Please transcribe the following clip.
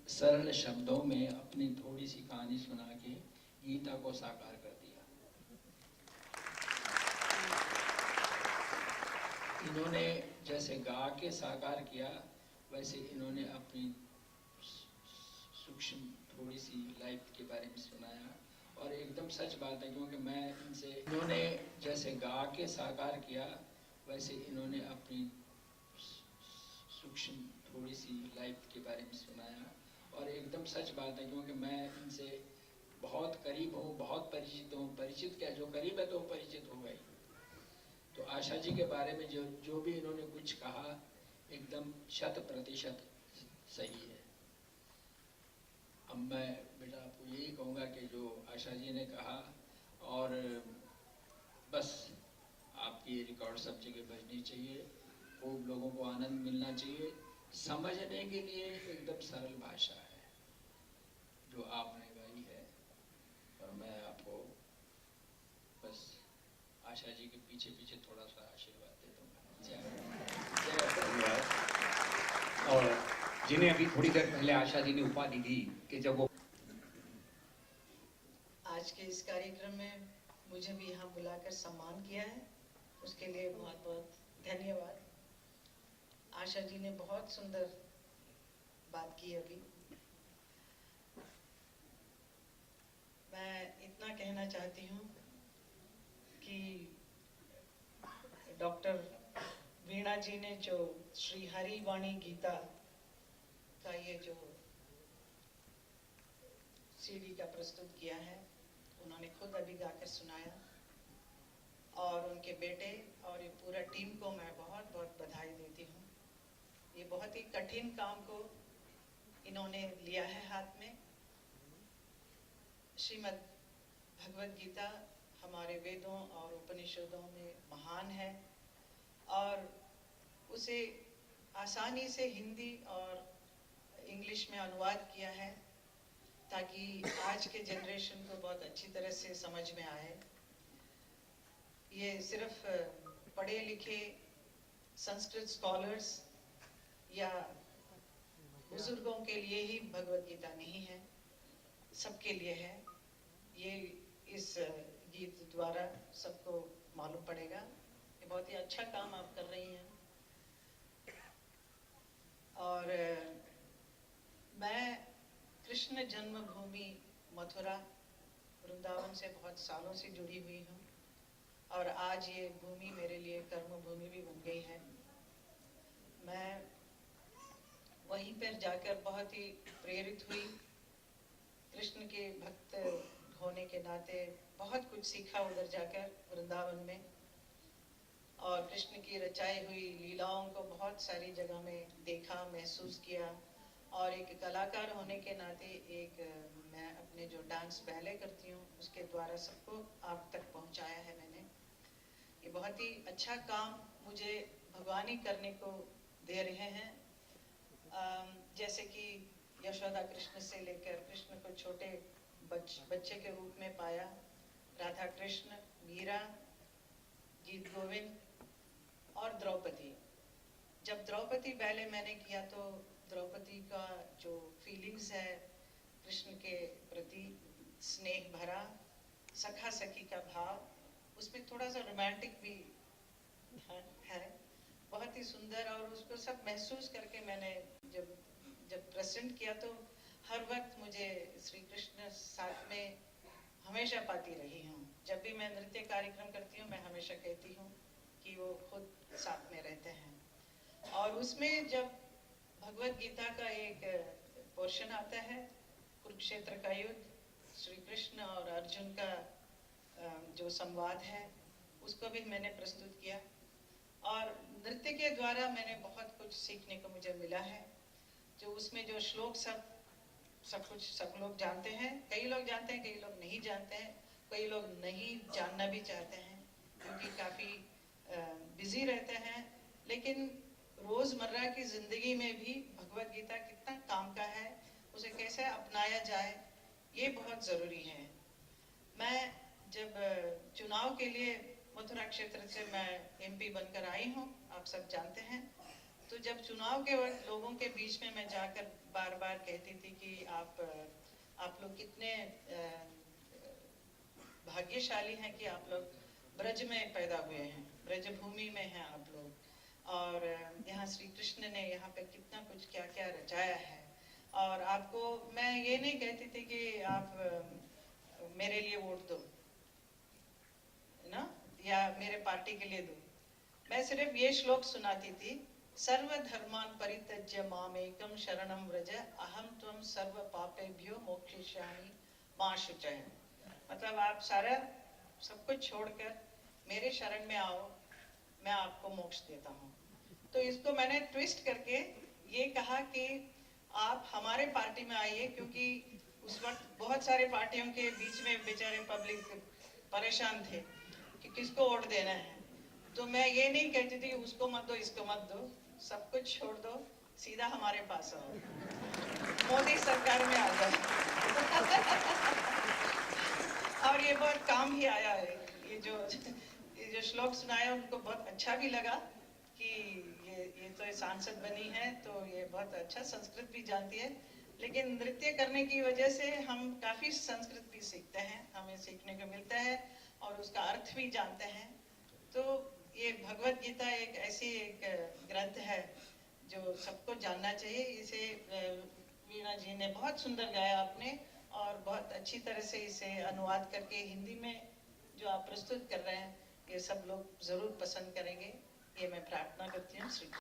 सरल शब्दों में अपनी थोड़ी सी कहानी सुना के गीता को साकार कर दिया। इन्होंने जैसे गा के साकार किया, वैसे इन्होंने अपनी सूक्ष्म थोड़ी सी लाइफ के बारे में सुनाया। और एकदम सच बात है, क्योंकि मैं इनसे, इन्होंने जैसे गा के साकार किया, वैसे इन्होंने अपनी सूक्ष्म थोड़ी सी लाइफ के बारे में सुनाया। और एकदम सच बात है, क्योंकि मैं इनसे बहुत करीब हूँ, बहुत परिचित हूँ। परिचित क्या, जो करीब है तो परिचित हो गई। तो आशा जी के बारे में जो जो भी इन्होंने कुछ कहा, एकदम 100% सही है। अब मैं बेटा आपको यही कहूँगा कि जो आशा जी ने कहा, और बस आपकी रिकॉर्ड सब जगह बजनी चाहिए, खूब लोगों को आनंद मिलना चाहिए। समझने के लिए एकदम सरल भाषा है जो आपने गाई है। और मैं आपको बस आशा जी के पीछे पीछे थोड़ा सा आशीर्वाद दे दूंगा। धन्यवाद। और जिन्हें अभी थोड़ी देर पहले आशा जी ने उपाधि दी कि जब वो आज के इस कार्यक्रम में मुझे भी यहाँ बुलाकर सम्मान किया है, उसके लिए बहुत बहुत धन्यवाद। आशा जी ने बहुत सुंदर बात की अभी। मैं इतना कहना चाहती हूँ कि डॉक्टर वीणा जी ने जो श्री हरि वाणी गीता का ये जो सीडी का प्रस्तुत किया है, उन्होंने खुद अभी गाकर सुनाया। और उनके बेटे और ये पूरा टीम को मैं बहुत बहुत बधाई देती हूँ। ये बहुत ही कठिन काम को इन्होंने लिया है हाथ में। श्रीमद् भगवद गीता हमारे वेदों और उपनिषदों में महान है, और उसे आसानी से हिंदी और इंग्लिश में अनुवाद किया है ताकि आज के जनरेशन को बहुत अच्छी तरह से समझ में आए। ये सिर्फ पढ़े लिखे संस्कृत स्कॉलर्स या बुजुर्गों के लिए ही भगवद गीता नहीं है, सबके लिए है। ये इस गीत द्वारा सबको मालूम पड़ेगा। ये बहुत ही अच्छा काम आप कर रही हैं। और मैं कृष्ण जन्मभूमि मथुरा वृंदावन से बहुत सालों से जुड़ी हुई हूँ, और आज ये भूमि मेरे लिए कर्म भूमि भी बन गई है। मैं वहीं पर जाकर बहुत ही प्रेरित हुई। कृष्ण के भक्त होने के नाते बहुत कुछ सीखा उधर जाकर वृंदावन में, और कृष्ण की रचाई हुई लीलाओं को बहुत सारी जगह में देखा, महसूस किया। और एक कलाकार होने के नाते एक मैं अपने जो डांस पहले करती हूँ उसके द्वारा सबको आप तक पहुँचाया है मैंने। ये बहुत ही अच्छा काम मुझे भगवान ही करने को दे रहे हैं। जैसे कि यशोदा कृष्ण से लेकर कृष्ण को छोटे बच्चे के रूप में पाया, राधा कृष्ण, मीरा, गीत गोविंद और द्रौपदी। जब द्रौपदी पहले मैंने किया तो द्रौपदी का जो फीलिंग्स है कृष्ण के प्रति, स्नेह भरा, सखा सखी का भाव, उसमें थोड़ा सा रोमांटिक भी है, बहुत ही सुंदर। और उसको सब महसूस करके मैंने जब प्रेजेंट किया तो हर वक्त मुझे श्री कृष्ण साथ में हमेशा पाती रही हूँ। जब भी मैं नृत्य कार्यक्रम करती हूँ मैं हमेशा कहती हूँ कि वो खुद साथ में रहते हैं। और उसमें जब भगवद गीता का एक पोर्शन आता है, कुरुक्षेत्र का युद्ध, श्री कृष्ण और अर्जुन का जो संवाद है, उसको भी मैंने प्रस्तुत किया। और नृत्य के द्वारा मैंने बहुत कुछ सीखने को मुझे मिला है। जो उसमें जो श्लोक सब कुछ सब लोग जानते हैं, कई लोग जानते हैं, कई लोग नहीं जानते हैं, कई लोग नहीं जानना भी चाहते हैं क्योंकि काफ़ी बिजी रहते हैं। लेकिन रोज़मर्रा की ज़िंदगी में भी भगवद गीता कितना काम का है, उसे कैसे अपनाया जाए, ये बहुत ज़रूरी है। मैं जब चुनाव के लिए मथुरा क्षेत्र से मैं एमपी बनकर आई हूँ, आप सब जानते हैं, तो जब चुनाव के वक्त लोगों के बीच में मैं जाकर बार बार कहती थी कि आप लोग कितने भाग्यशाली हैं कि आप लोग ब्रज में पैदा हुए हैं, ब्रज भूमि में हैं आप लोग, और यहाँ श्री कृष्ण ने यहाँ पे कितना कुछ क्या क्या रचाया है। और आपको मैं ये नहीं कहती थी कि आप मेरे लिए वोट दो ना, या मेरे पार्टी के लिए दो। मैं सिर्फ ये श्लोक सुनाती थी, सर्व धर्मान परित्यज्य मामेकम शरणम व्रज अहम त्वं सर्व पापेभ्यो मोक्षयिष्यामि मा शुचः। मतलब आप सारा सब कुछ छोड़कर मेरे शरण में आओ, मैं आपको मोक्ष देता हूँ। तो इसको मैंने ट्विस्ट करके ये कहा कि आप हमारे पार्टी में आइए, क्योंकि उस वक्त बहुत सारे पार्टियों के बीच में बेचारे पब्लिक परेशान थे कि किसको वोट देना है। तो मैं ये नहीं कहती थी उसको मत दो इसको मत दो, सब कुछ छोड़ दो, सीधा हमारे पास आओ, मोदी सरकार में आ जाओ। और ये बहुत काम ही आया है। ये जो श्लोक सुनाया उनको बहुत अच्छा भी लगा कि ये तो सांसद बनी है तो ये बहुत अच्छा संस्कृत भी जानती है। लेकिन नृत्य करने की वजह से हम काफी संस्कृत भी सीखते हैं, हमें सीखने को मिलता है और उसका अर्थ भी जानते हैं। तो ये भगवत गीता एक ऐसी एक ग्रंथ है जो सबको जानना चाहिए। इसे वीणा जी ने बहुत सुंदर गाया आपने, और बहुत अच्छी तरह से इसे अनुवाद करके हिंदी में जो आप प्रस्तुत कर रहे हैं, ये सब लोग जरूर पसंद करेंगे, ये मैं प्रार्थना करती हूँ। श्री